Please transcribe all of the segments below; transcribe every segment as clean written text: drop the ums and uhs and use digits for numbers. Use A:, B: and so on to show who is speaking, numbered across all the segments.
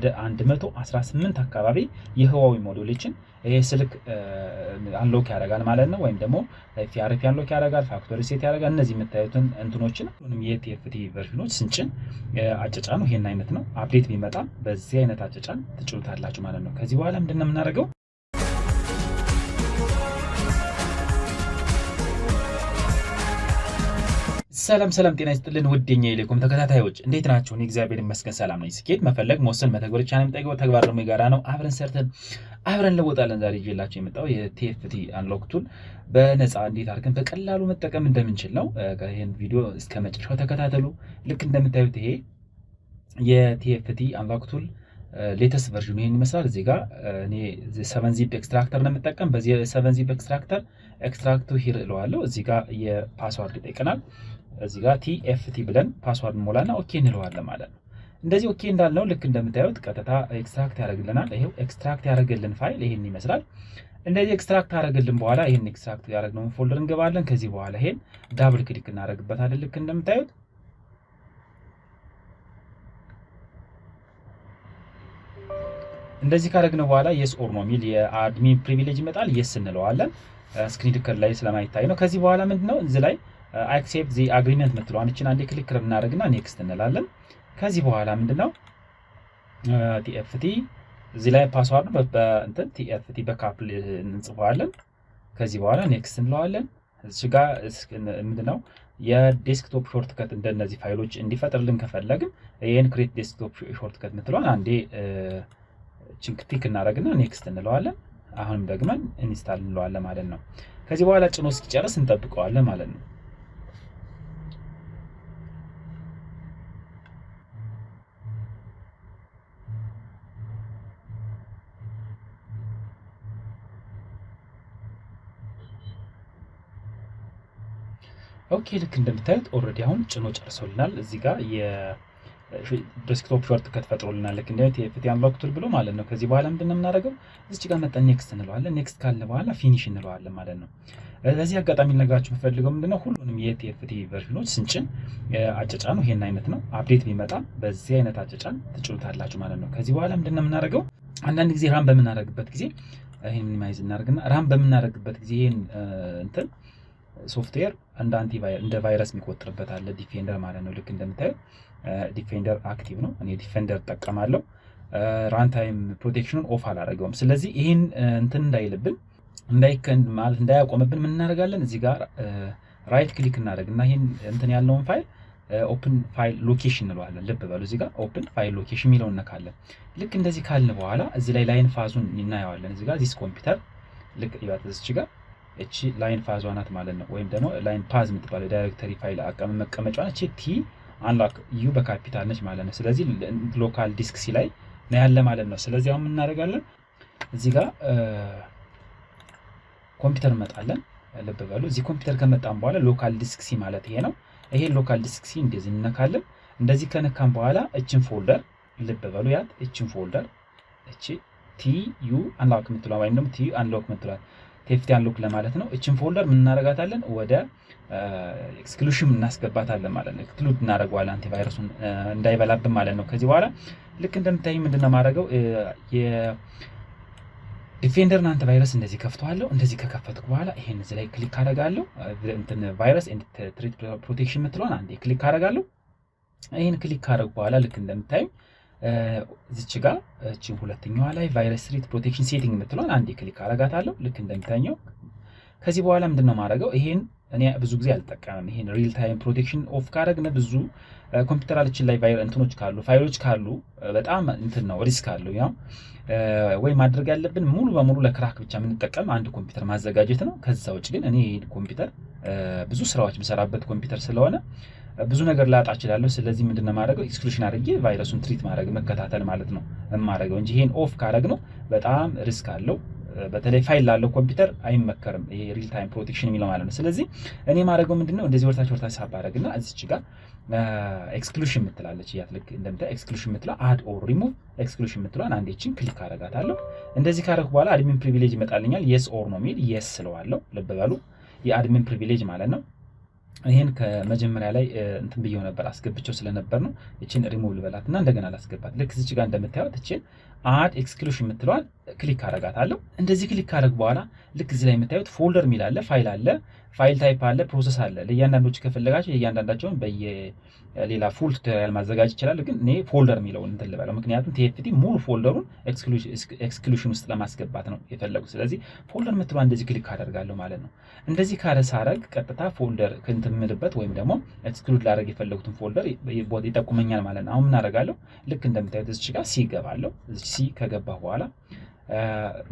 A: ወደ 118 አካባቢ የህዋዌ ሞዴሎችን ይሄ ስልክ አንሎክ ያደርጋል ማለት ነው። ወይም ደግሞ FRP አንሎክ ያደርጋል፣ ፋክቶሪ ሴት ያደርጋል። እነዚህ የምታዩትን እንትኖችን ሁሉንም የቲኤፍቲ ቨርዥኖች ስንጭን አጨጫኑ ይሄን አይነት ነው። አፕዴት ቢመጣ በዚህ አይነት አጨጫን ትጭኑታላችሁ ማለት ነው። ከዚህ በኋላ ምንድነው የምናደርገው? ሰላም ጤና ይስጥልን ውድኛ የሌኮም ተከታታዮች እንዴት ናችሁ? እኔ እግዚአብሔር ይመስገን ሰላም ነኝ። ስኬት መፈለግ መወሰን መተግበር ቻናል የምጠይቀው ተግባር ደግሞ የጋራ ነው። አብረን ሰርተን አብረን ለወጣለን። ዛሬ ይዤላችሁ የመጣው የቲኤፍቲ አንሎክ ቱል በነፃ እንዴት አድርገን በቀላሉ መጠቀም እንደምንችል ነው። ይሄን ቪዲዮ እስከ መጨረሻው ተከታተሉ። ልክ እንደምታዩት ይሄ የቲኤፍቲ አንሎክ ቱል ሌተስት ቨርዥኑ ይሄን ይመስላል። እዚህ ጋር እኔ 7ዚፕ ኤክስትራክተር ነው የምጠቀም። በዚህ 7ዚፕ ኤክስትራክተር ኤክስትራክቱ ሂር እለዋለሁ። እዚህ ጋር የፓስዋርድ ይጠይቀናል። እዚህ ጋር TFT ብለን ፓስዋርድ ሞላና ኦኬ እንለዋለን ማለት ነው። እንደዚህ ኦኬ እንዳልነው ልክ እንደምታዩት ቀጥታ ኤክስትራክት ያደርግልናል። ይሄው ኤክስትራክት ያደርግልን ፋይል ይሄን ይመስላል። እንደዚህ ኤክስትራክት ያደርግልን በኋላ ይሄን ኤክስትራክት ያደረግነውን ፎልደር እንገባለን። ከዚህ በኋላ ይሄን ዳብል ክሊክ እናደርግበታለን። ልክ እንደምታዩት እንደዚህ ካደረግነው በኋላ የስ ኦር ኖ ሚል የአድሚን ፕሪቪሌጅ ይመጣል። የስ እንለዋለን። ስክሪን ሪከርድ ላይ ስለማይታይ ነው። ከዚህ በኋላ ምንድነው እዚህ ላይ አክሴፕት ዚ አግሪመንት ምትለዋን እቺን አንዴ ክሊክ እናደርግና ኔክስት እንላለን። ከዚህ በኋላ ምንድነው TFT እዚህ ላይ ፓስዋርድ በእንትን TFT በካፕል እንጽፈዋለን። ከዚህ በኋላ ኔክስት እንለዋለን። እዚህ ጋር ምንድነው የዴስክቶፕ ሾርትከት እንደነዚህ ፋይሎች እንዲፈጥርልን ከፈለግን ይሄን ክሬት ዴስክቶፕ ሾርትከት ምትለዋን አንዴ ቲክ እናደርግና ኔክስት እንለዋለን። አሁንም ደግመን ኢንስታል እንለዋለን ማለት ነው። ከዚህ በኋላ ጭኖ እስኪጨርስ እንጠብቀዋለን ማለት ነው። ኦኬ ልክ እንደምታዩት ኦልሬዲ አሁን ጭኖ ጨርሶልናል። እዚህ ጋር የዴስክቶፕ ሾርትከት ፈጥሮልናል። ልክ እንደዚህ TFT አንሎክ ቱል ብሎ ማለት ነው። ከዚህ በኋላ ምንድነው የምናደርገው? እዚህ ጋር መጣን ኔክስት እንለዋለን። ኔክስት ካለ በኋላ ፊኒሽ እንለዋለን ማለት ነው። በዚህ አጋጣሚ ልነግራችሁ የምፈልገው ምንድነው ሁሉንም የቲኤፍቲ ቨርዥኖች ስንጭን አጨጫኑ ይሄን አይነት ነው። አፕዴት ቢመጣ በዚህ አይነት አጨጫን ትጭኑታላችሁ ማለት ነው። ከዚህ በኋላ ምንድነው የምናደርገው? አንዳንድ ጊዜ ራም በምናደርግበት ጊዜ ይሄን ሚኒማይዝ እናደርግና ራም በምናደርግበት ጊዜ ይሄን እንትን ሶፍትዌር እንደ ቫይረስ የሚቆጥርበት አለ ዲፌንደር ማለት ነው። ልክ እንደምታዩ ዲፌንደር አክቲቭ ነው። እኔ ዲፌንደር እጠቀማለሁ። ራንታይም ፕሮቴክሽኑን ኦፍ አላደረገውም። ስለዚህ ይሄን እንትን እንዳይልብን እንዳይከንድ ማለት እንዳያቆምብን ምን እናደርጋለን? እዚህ ጋር ራይት ክሊክ እናደርግና ይሄን እንትን ያለውን ፋይል ኦፕን ፋይል ሎኬሽን እንለዋለን። ልብ በሉ እዚህ ጋር ኦፕን ፋይል ሎኬሽን የሚለውን ነካለን። ልክ እንደዚህ ካልን በኋላ እዚህ ላይ ላይን ፋዙን እናየዋለን። እዚህ ጋር ዚስ ኮምፒውተር ልክ ይባል እዚህ ጋር እቺ ላይን ፋዟ ናት ማለት ነው። ወይም ደግሞ ላይን ፓዝ የምትባለው ዳይሬክተሪ ፋይል መቀመጫዋ እቺ ቲ አንሎክ ዩ በካፒታል ነች ማለት ነው። ስለዚህ ሎካል ዲስክ ሲ ላይ ነው ያለ ማለት ነው። ስለዚህ አሁን ምን እናደርጋለን? እዚህ ጋር ኮምፒውተር እንመጣለን። ልብ በሉ እዚህ ኮምፒውተር ከመጣን በኋላ ሎካል ዲስክ ሲ ማለት ይሄ ነው። ይሄ ሎካል ዲስክ ሲ እንደዚህ እንነካለን። እንደዚህ ከነካን በኋላ እቺን ፎልደር ልብ በሉ ያት እቺን ፎልደር እቺ ቲ ዩ አንሎክ የምትለው ወይም ደግሞ ቲ ዩ አንሎክ የምትለው TFT አንሎክ ለማለት ነው። እቺን ፎልደር ምን እናደርጋታለን? ወደ ኤክስክሉሽን እናስገባታለን ማለት ነው። ኤክስክሉድ እናደርገዋለን አንቲቫይረሱን እንዳይበላብን ማለት ነው። ከዚህ በኋላ ልክ እንደምታይ ምንድነው ማድረገው? የዲፌንደርን አንቲቫይረስ እንደዚህ ከፍተዋለሁ። እንደዚህ ከከፈትኩ በኋላ ይሄን እዚህ ላይ ክሊክ አደርጋለሁ። እንትን ቫይረስ ኤንድ ትሬት ፕሮቴክሽን ምትለውን አንዴ ክሊክ አደርጋለሁ። ይሄን ክሊክ ካደረግኩ በኋላ ልክ እንደምታይ እዚች ጋር እቺ ሁለተኛዋ ላይ ቫይረስ ትሪት ፕሮቴክሽን ሴቲንግ የምትለውን አንዴ ክሊክ አደርጋታለሁ። ልክ እንደምታየው ከዚህ በኋላ ምንድነው ማድረገው? ይሄን እኔ ብዙ ጊዜ አልጠቀምም። ይሄን ሪል ታይም ፕሮቴክሽን ኦፍ ካደረግን ብዙ ኮምፒውተራችን ላይ እንትኖች ካሉ ፋይሎች ካሉ በጣም እንትን ነው ሪስክ አለው። ያው ወይ ማድረግ ያለብን ሙሉ በሙሉ ለክራክ ብቻ የምንጠቀም አንድ ኮምፒውተር ማዘጋጀት ነው። ከዛ ውጭ ግን እኔ ኮምፒውተር ብዙ ስራዎች የምሰራበት ኮምፒውተር ስለሆነ ብዙ ነገር ላጣ እችላለሁ። ስለዚህ ምንድነው ማድረገው? ኤክስክሉሽን አድርጌ ቫይረሱን ትሪት ማድረግ መከታተል ማለት ነው የማደርገው እንጂ ይሄን ኦፍ ካደረግነው በጣም ሪስክ አለው። በተለይ ፋይል ላለው ኮምፒውተር አይመከርም ይሄ ሪል ታይም ፕሮቴክሽን የሚለው ማለት ነው። ስለዚህ እኔ ማድረገው ምንድነው እንደዚህ ወርታች ሳብ አደረግና እዚች ጋር ኤክስክሉሽን ምትላለች ያትልክ እንደምታ ኤክስክሉሽን ምትላ አድ ኦር ሪሙቭ ኤክስክሉሽን ምትላን አንዴችን ክሊክ አደርጋታለሁ። እንደዚህ ካደረኩ በኋላ አድሚን ፕሪቪሌጅ ይመጣልኛል። የስ ኦር ኖ ሚል የስ ስለዋለሁ። ልብ በሉ የአድሚን ፕሪቪሌጅ ማለት ነው። ይሄን ከመጀመሪያ ላይ እንትን ብየው ነበር አስገብቸው ስለነበር ነው። እቺን ሪሙቭ ልበላትና እንደገና ላስገባት። ልክ እዚህ ጋር እንደምታዩት እቺን አድ ኤክስክሉሽን የምትለዋል ክሊክ አረጋታለሁ። እንደዚህ ክሊክ ካረግ በኋላ ልክ እዚህ ላይ የምታዩት ፎልደር ሚል አለ፣ ፋይል አለ፣ ፋይል ታይፕ አለ፣ ፕሮሰስ አለ። ለእያንዳንዶች ከፈለጋችሁ የእያንዳንዳቸውን በየሌላ ፉል ቱቶሪያል ማዘጋጀት ይችላል። ግን እኔ ፎልደር የሚለውን እንትን ልበለው፣ ምክንያቱም ቲኤፍቲ ሙሉ ፎልደሩን ኤክስክሉሽን ውስጥ ለማስገባት ነው የፈለጉ። ስለዚህ ፎልደር የምትለዋ እንደዚህ ክሊክ አደርጋለሁ ማለት ነው። እንደዚህ ሳረግ ቀጥታ ፎልደር እንትምልበት ወይም ደግሞ ኤክስክሉድ ላደርግ የፈለጉትን ፎልደር ይጠቁመኛል ማለት ነው። አሁን ምን አደርጋለሁ? ልክ እንደምታዩት እዚች ጋር ሲ ገባለሁ። ሲ ከገባ በኋላ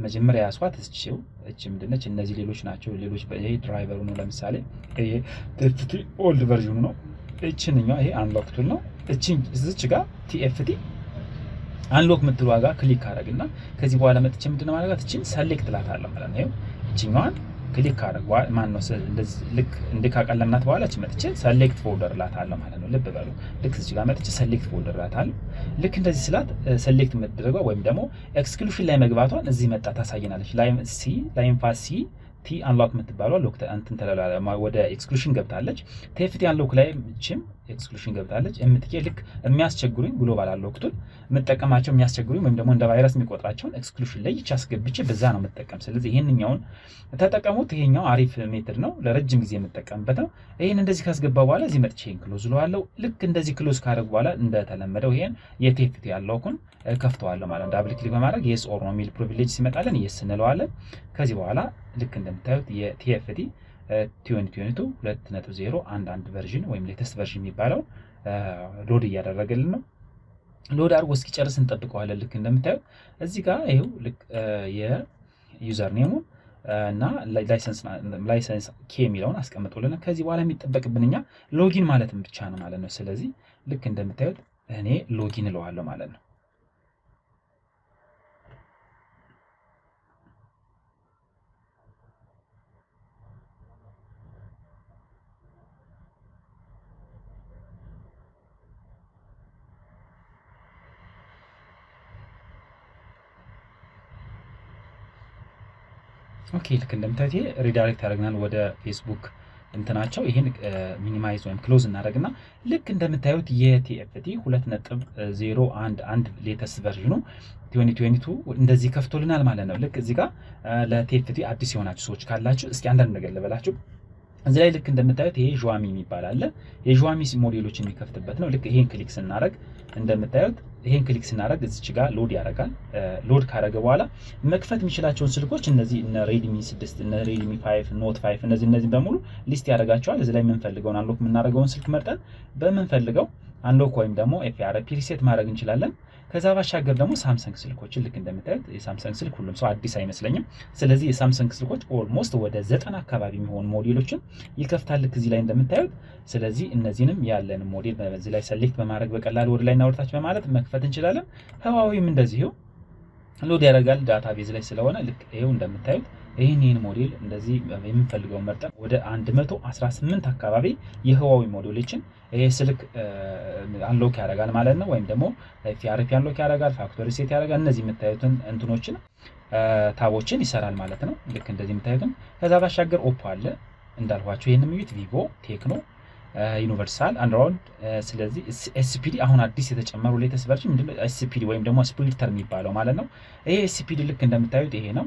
A: መጀመሪያ ያስዋት እቺ ምንድነች? እነዚህ ሌሎች ናቸው። ሌሎች ይሄ ድራይቨሩ ነው። ለምሳሌ ይሄ ቲኤፍቲ ኦልድ ቨርዥኑ ነው። እቺንኛው ይሄ አንሎክ ቱል ነው። እቺን እዚች ጋር ቲኤፍቲ አንሎክ የምትለዋ ጋር ክሊክ አደረግና ከዚህ በኋላ መጥቼ ምንድነው ማድረጋት? እቺን ሰሌክት ላታለሁ ማለት ነው። እቺኛዋን ክሊክ አደረግዋ ማን ነው እንደዚህ ልክ እንድካቀለምናት በኋላ እቺ መጥቼ ሰሌክት ፎልደር ላታለሁ ማለት ነው። ልብ በሉ። ልክ እዚህ ጋር መጥቼ ሰሌክት ፎልደር ላታለሁ። ልክ እንደዚህ ስላት ሰሌክት የምትደረገው ወይም ደግሞ ኤክስክሉሽን ላይ መግባቷን እዚህ መጣ ታሳየናለች። ላይን ፋስ ሲ ቲ አንሎክ የምትባለው ሎክ እንትን ተላላ ወደ ኤክስክሉሽን ገብታለች። ቲኤፍቲ አንሎክ ላይ እቺም ኤክስክሉሽን ገብታለች። እምትኬ ልክ የሚያስቸግሩኝ ግሎባል አንሎክ ቱል የምጠቀማቸው የሚያስቸግሩኝ ወይም ደግሞ እንደ ቫይረስ የሚቆጥራቸውን ኤክስክሉሽን ላይ ይቻ አስገብቼ በዛ ነው የምጠቀም። ስለዚህ ይሄንኛውን ተጠቀሙት። ይሄኛው አሪፍ ሜትድ ነው፣ ለረጅም ጊዜ የምጠቀምበት ነው። ይሄን እንደዚህ ካስገባ በኋላ እዚህ መጥቼ ክሎዝ ለዋለሁ። ልክ እንደዚህ ክሎዝ ካደረግ በኋላ እንደተለመደው ይሄን የቲኤፍቲ ያለውኩን ከፍተዋለሁ ማለት ነው። ዳብል ክሊክ በማድረግ የስ ኦር ነው የሚል ፕሪቪሌጅ ሲመጣለን የስ እንለዋለን። ከዚህ በኋላ ልክ እንደምታዩት የቲኤፍቲ 2022 2.0 ቨርዥን ወይም ሌተስት ቨርዥን የሚባለው ሎድ እያደረገልን ነው። ሎድ አድርጎ እስኪጨርስ እንጠብቀዋለን። ልክ እንደምታዩት እዚህ ጋር ይሄው ልክ የዩዘር ኔሙ እና ላይሰንስ ኬ የሚለውን አስቀምጦልን ከዚህ በኋላ የሚጠበቅብን እኛ ሎጊን ማለትም ብቻ ነው ማለት ነው። ስለዚህ ልክ እንደምታዩት እኔ ሎጊን እለዋለሁ ማለት ነው። ኦኬ ልክ እንደምታዩት ይሄ ሪዳይሬክት ያደርግናል ወደ ፌስቡክ እንትናቸው። ይሄን ሚኒማይዝ ወይም ክሎዝ እናደርግና ልክ እንደምታዩት የቲኤፍቲ 2.011 ሌተስት ቨርዥኑ 2022 እንደዚህ ከፍቶልናል ማለት ነው። ልክ እዚህ ጋር ለቲኤፍቲ አዲስ የሆናችሁ ሰዎች ካላችሁ እስኪ አንዳንድ ነገር ልበላችሁ። እዚህ ላይ ልክ እንደምታዩት ይሄ ዣሚ የሚባል አለ። የዣሚ ሞዴሎችን የሚከፍትበት ነው። ልክ ይሄን ክሊክ ስናደርግ እንደምታዩት ይሄን ክሊክ ስናደርግ እዚች ጋር ሎድ ያደርጋል። ሎድ ካደረገ በኋላ መክፈት የሚችላቸውን ስልኮች እነዚህ እነ ሬድሚ 6 እነ ሬድሚ 5 ኖት 5 እነዚህ በሙሉ ሊስት ያደርጋቸዋል። እዚህ ላይ የምንፈልገውን አንሎክ የምናደርገውን ስልክ መርጠን በምንፈልገው አንሎክ ወይም ደግሞ ኤፍአርፒ ሪሴት ማድረግ እንችላለን። ከዛ ባሻገር ደግሞ ሳምሰንግ ስልኮችን ልክ እንደምታዩት የሳምሰንግ ስልክ ሁሉም ሰው አዲስ አይመስለኝም። ስለዚህ የሳምሰንግ ስልኮች ኦልሞስት ወደ 90 አካባቢ የሚሆኑ ሞዴሎችን ይከፍታል ልክ እዚህ ላይ እንደምታዩት። ስለዚህ እነዚህንም ያለን ሞዴል በዚህ ላይ ሰሌክት በማድረግ በቀላሉ ወደ ላይ እናወርታች በማለት መክፈት እንችላለን። ህዋዊም እንደዚሁ ሎድ ያደርጋል ዳታቤዝ ላይ ስለሆነ ልክ ይሄው እንደምታዩት ይህን ሞዴል እንደዚህ የምንፈልገው መርጠን ወደ 118 አካባቢ የህዋዊ ሞዴሎችን ይሄ ስልክ አንሎክ ያደርጋል ማለት ነው። ወይም ደግሞ ኤፍአርፒ አንሎክ ያደርጋል፣ ፋክቶሪ ሴት ያደርጋል። እነዚህ የምታዩትን እንትኖችን ታቦችን ይሰራል ማለት ነው። ልክ እንደዚህ የምታዩትን ከዛ ባሻገር ኦፖ አለ እንዳልኳችሁ። ይሄንን ሚዩት ቪቮ፣ ቴክኖ፣ ዩኒቨርሳል፣ አንድሮይድ። ስለዚህ ኤስፒዲ አሁን አዲስ የተጨመሩ ሌተስት ቨርዥን ምንድነው ኤስፒዲ ወይም ደግሞ ስፕሊተር የሚባለው ማለት ነው። ይሄ ኤስፒዲ ልክ እንደምታዩት ይሄ ነው።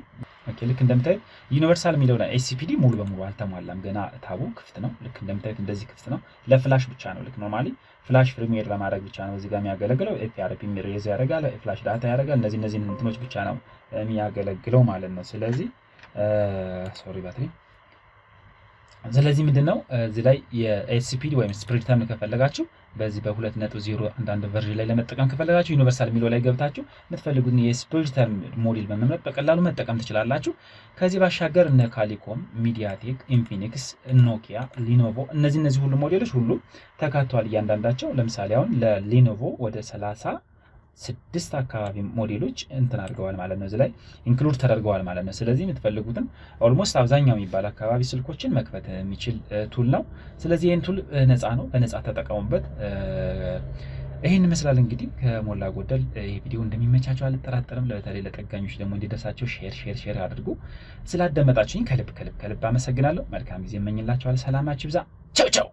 A: ኦኬ ልክ እንደምታዩት ዩኒቨርሳል የሚለው ላይ ኤስፒዲ ሙሉ በሙሉ አልተሟላም ገና ታቡ ክፍት ነው። ልክ እንደምታዩት እንደዚህ ክፍት ነው። ለፍላሽ ብቻ ነው። ልክ ኖርማሊ ፍላሽ ፕሪሚየር ለማድረግ ብቻ ነው እዚህ ጋር የሚያገለግለው። ኤፍአርፒ ሬዝ ያደርጋል፣ ፍላሽ ዳታ ያደርጋል። እነዚህ እንትኖች ብቻ ነው የሚያገለግለው ማለት ነው። ስለዚህ ሶሪ ባትሪ ስለዚህ ምንድነው እዚህ ላይ የኤስፒዲ ወይም ስፕሊተር ከፈለጋችሁ በዚህ በ2.0 ቨርዥን ላይ ለመጠቀም ከፈለጋችሁ ዩኒቨርሳል የሚለው ላይ ገብታችሁ የምትፈልጉትን የስፕሊተር ሞዴል በመምረጥ በቀላሉ መጠቀም ትችላላችሁ። ከዚህ ባሻገር እነ ካሊኮም፣ ሚዲያቴክ፣ ኢንፊኒክስ፣ ኖኪያ፣ ሊኖቮ እነዚህ ሁሉ ሞዴሎች ሁሉ ተካተዋል እያንዳንዳቸው። ለምሳሌ አሁን ለሊኖቮ ወደ 36 አካባቢ ሞዴሎች እንትን አድርገዋል ማለት ነው። እዚህ ላይ ኢንክሉድ ተደርገዋል ማለት ነው። ስለዚህ የምትፈልጉትን ኦልሞስት አብዛኛው የሚባል አካባቢ ስልኮችን መክፈት የሚችል ቱል ነው። ስለዚህ ይህን ቱል ነፃ ነው፣ በነፃ ተጠቀሙበት። ይህን ይመስላል እንግዲህ ከሞላ ጎደል ይህ ቪዲዮ እንደሚመቻቸው አልጠራጠርም። በተለይ ለጠጋኞች ደግሞ እንዲደርሳቸው ሼር አድርጉ። ስላዳመጣችሁኝ ከልብ አመሰግናለሁ። መልካም ጊዜ እመኝላችኋለሁ። ሰላማችሁ ይብዛ። ቻው ቻው።